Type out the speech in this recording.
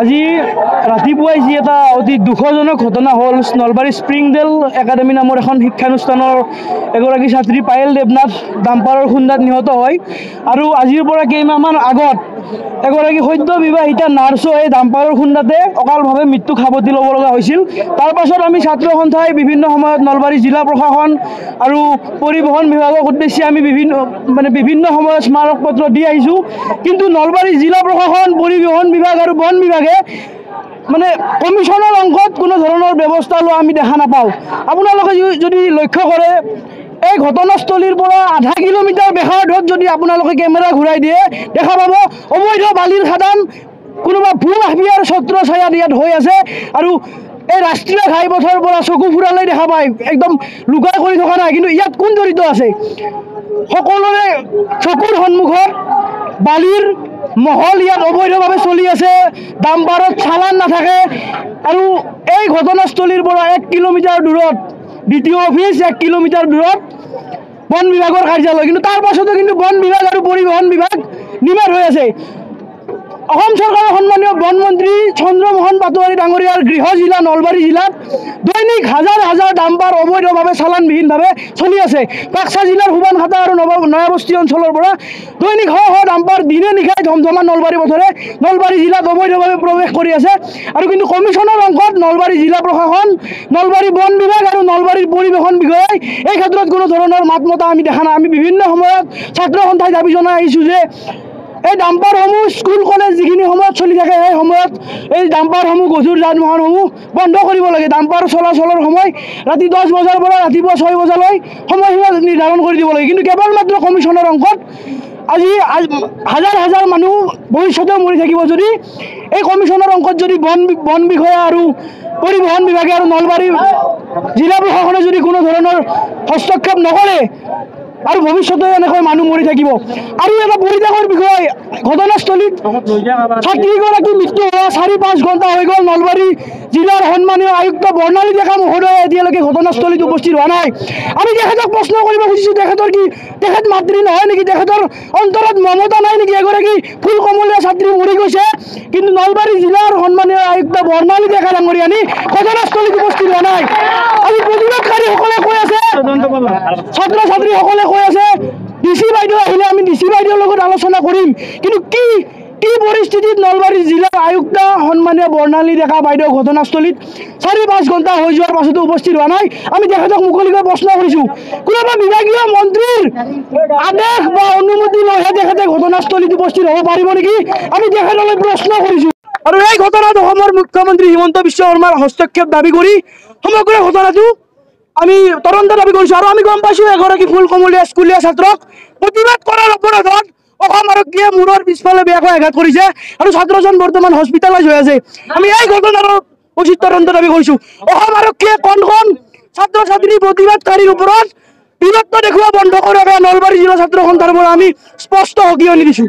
আজি ৰাতিপুৱাই যি এটা অতি দুখজনক ঘটনা হ'ল নলবাৰী স্প্ৰিংডেল একাডেমী নামৰ এখন শিক্ষানুষ্ঠানৰ এগৰাকী ছাত্ৰী পায়েল দেৱনাথ ডাম্পাৰৰ খুন্দাত নিহত হয়। আৰু আজিৰ পৰা কেইমাহমান আগত এগৰাকী সদ্য বিবাহিতা নাৰ্ছো এই ডাম্পাৰৰ খুন্দাতে অকালভাৱে মৃত্যুক সাৱটি ল'ব লগা হৈছিল। তাৰ পাছত আমি ছাত্ৰ সন্থাই বিভিন্ন সময়ত নলবাৰী জিলা প্ৰশাসন আৰু পৰিবহণ বিভাগক উদ্দেশ্যে আমি বিভিন্ন সময়ত স্মাৰক পত্ৰ দি আহিছোঁ। কিন্তু নলবাৰী জিলা প্ৰশাসন, পৰিবহণ বিভাগ আৰু বন বিভাগে কমিশনৰ অংশত কোনো ধৰণৰ ব্যৱস্থা লোৱা আমি দেখা নাপাওঁ। আপোনালোকে যদি লক্ষ্য কৰে, এই ঘটনাস্থলীৰ পৰা আধা কিলোমিটাৰ বেসাৰ্ধত যদি আপোনালোকে কেমেৰা ঘূৰাই দিয়ে দেখা পাব অবৈধ বালিৰ খাদান, কোনোবা ভূ মাফিয়াৰ ছত্ৰ ছায়াত ইয়াত হৈ আছে। আৰু এই ৰাষ্ট্ৰীয় ঘাইপথৰ পৰা চকু ফুৰালে দেখা পায়, একদম লুকাই কৰি থকা নাই। কিন্তু ইয়াত কোন জড়িত আছে? সকলোৰে চকুৰ সন্মুখত বালিৰ মহল ইয়াত অবৈধভাৱে চলি আছে, ডাম্পাৰত চালান নাথাকে। আৰু এই ঘটনাস্থলীৰ পৰা 1 কিলোমিটাৰ দূৰত DTO অফিচ, 1 কিলোমিটাৰ দূৰত বন বিভাগৰ কাৰ্যালয়। কিন্তু তাৰ পাছতো কিন্তু বন বিভাগ আৰু পৰিবহণ বিভাগ নিমাত হৈ আছে। অসম চৰকাৰৰ সন্মানীয় বন মন্ত্ৰী চন্দ্ৰমোহন পাটোৱাৰী ডাঙৰীয়াৰ গৃহ জিলা নলবাৰী জিলাত দৈনিক হাজাৰ হাজাৰ ডাম্পাৰ অবৈধভাৱে চালানবিহীনভাৱে চলি আছে। বাক্সা জিলাৰ সুবানখাটা আৰু নয়াবস্তি অঞ্চলৰ পৰা দৈনিক শ শ ডাম্পাৰ দিনে নিশাই ধমধমা নলবাৰী পথৰে নলবাৰী জিলাত অবৈধভাৱে প্ৰৱেশ কৰি আছে। আৰু কিন্তু কমিশনৰ অংশত নলবাৰী জিলা প্ৰশাসন, নলবাৰী বন বিভাগ আৰু নলবাৰীৰ পৰিবহণ বিষয়াই এই ক্ষেত্ৰত কোনো ধৰণৰ মাত মতা আমি দেখা নাই। আমি বিভিন্ন সময়ত ছাত্ৰ সন্থাই দাবী জনাই আহিছোঁ যে এই ডাম্পাৰসমূহ স্কুল কলেজ যিখিনি সময়ত চলি থাকে সেই সময়ত এই ডাম্পাৰসমূহ, গধুৰ যান বাহনসমূহ বন্ধ কৰিব লাগে। ডাম্পাৰ চলাচলৰ সময় ৰাতি 10 বজাৰ পৰা ৰাতিপুৱা 6 বজালৈ সময়সীমা নিৰ্ধাৰণ কৰি দিব লাগে। কিন্তু কেৱল মাত্ৰ কমিশনৰ অংশত আজি হাজাৰ হাজাৰ মানুহ ভৱিষ্যতেও মৰি থাকিব যদি এই কমিশনৰ অংশত যদি বন বিষয়া আৰু পৰিবহণ বিভাগে আৰু নলবাৰী জিলা প্ৰশাসনে যদি কোনো ধৰণৰ হস্তক্ষেপ নকৰে আৰু ভৱিষ্যতে এনেকৈ মানুহ মৰি থাকিব। আৰু এটা পৰিত্যাগৰ বিষয়, ঘটনাস্থলীত ছাত্ৰীগৰাকী মৃত্যু হোৱা 4-5 ঘণ্টা হৈ গ'ল। নলবাৰী জিলাৰ সন্মানীয় আয়ুক্ত বৰ্ণালী ডেকা মহোদয়ে এতিয়ালৈকে ঘটনাস্থলীত উপস্থিত হোৱা নাই। আমি তেখেতক প্ৰশ্ন কৰিব খুজিছোঁ, তেখেত মাতৃ নহয় নেকি? তেখেতৰ অন্তৰত মমতা নাই নেকি? এগৰাকী ফুল কমলীয়া ছাত্ৰী মৰি গৈছে, কিন্তু নলবাৰী জিলাৰ সন্মানীয় আয়ুক্ত বৰ্ণালী ডেকা ডাঙৰীয়ানী ঘটনাস্থলীত উপস্থিত হোৱা নাই। আজি প্ৰতিবাদকাৰীসকলে কৈ আছে, ছাত্ৰ ছাত্ৰীসকলে কৈ আছে DC বাইদেউ আহিলে আমি DC বাইদেউৰ লগত আলোচনা কৰিম। কিন্তু কি পৰিস্থিতিত নলবাৰী জিলাৰ আয়ুক্ত সন্মানীয় বৰ্ণালী ডেকা বাইদেউ ঘটনাস্থলীত 4-5 ঘণ্টা হৈ যোৱাৰ পাছতো উপস্থিত হোৱা নাই। আমি তেখেতক মুকলিকৈ প্ৰশ্ন কৰিছোঁ, কোনোবা বিভাগীয় মন্ত্ৰীৰ আদেশ বা অনুমতি লৈহে তেখেতে ঘটনাস্থলীত উপস্থিত হ'ব পাৰিব নেকি? আমি তেখেতলৈ প্ৰশ্ন কৰিছোঁ। আৰু এই ঘটনাত অসমৰ মুখ্যমন্ত্ৰী হিমন্ত বিশ্ব শৰ্মাৰ হস্তক্ষেপ দাবী কৰি সমগ্ৰ ঘটনাটো আমি তদন্ত দাবী কৰিছোঁ। আৰু আমি গম পাইছোঁ এগৰাকী ফুল কমলীয়া স্কুলীয়া ছাত্ৰক প্ৰতিবাদ কৰাৰ অপৰাধত অসম আৰক্ষীয়ে মূৰৰ পিছফালে বেয়াকৈ আঘাত কৰিছে আৰু ছাত্ৰজন বৰ্তমান হস্পিটেলাইজ হৈ আছে। আমি এই ঘটনাৰ উচিত তদন্ত দাবী কৰিছোঁ। অসম আৰক্ষীয়ে কণ ছাত্ৰ ছাত্ৰী প্ৰতিবাদকাৰীৰ ওপৰত বীৰত্ব দেখুওৱা বন্ধ কৰাৰ নলবাৰী জিলা ছাত্ৰ সন্থাৰ পৰা আমি স্পষ্ট সকিয়নি দিছোঁ।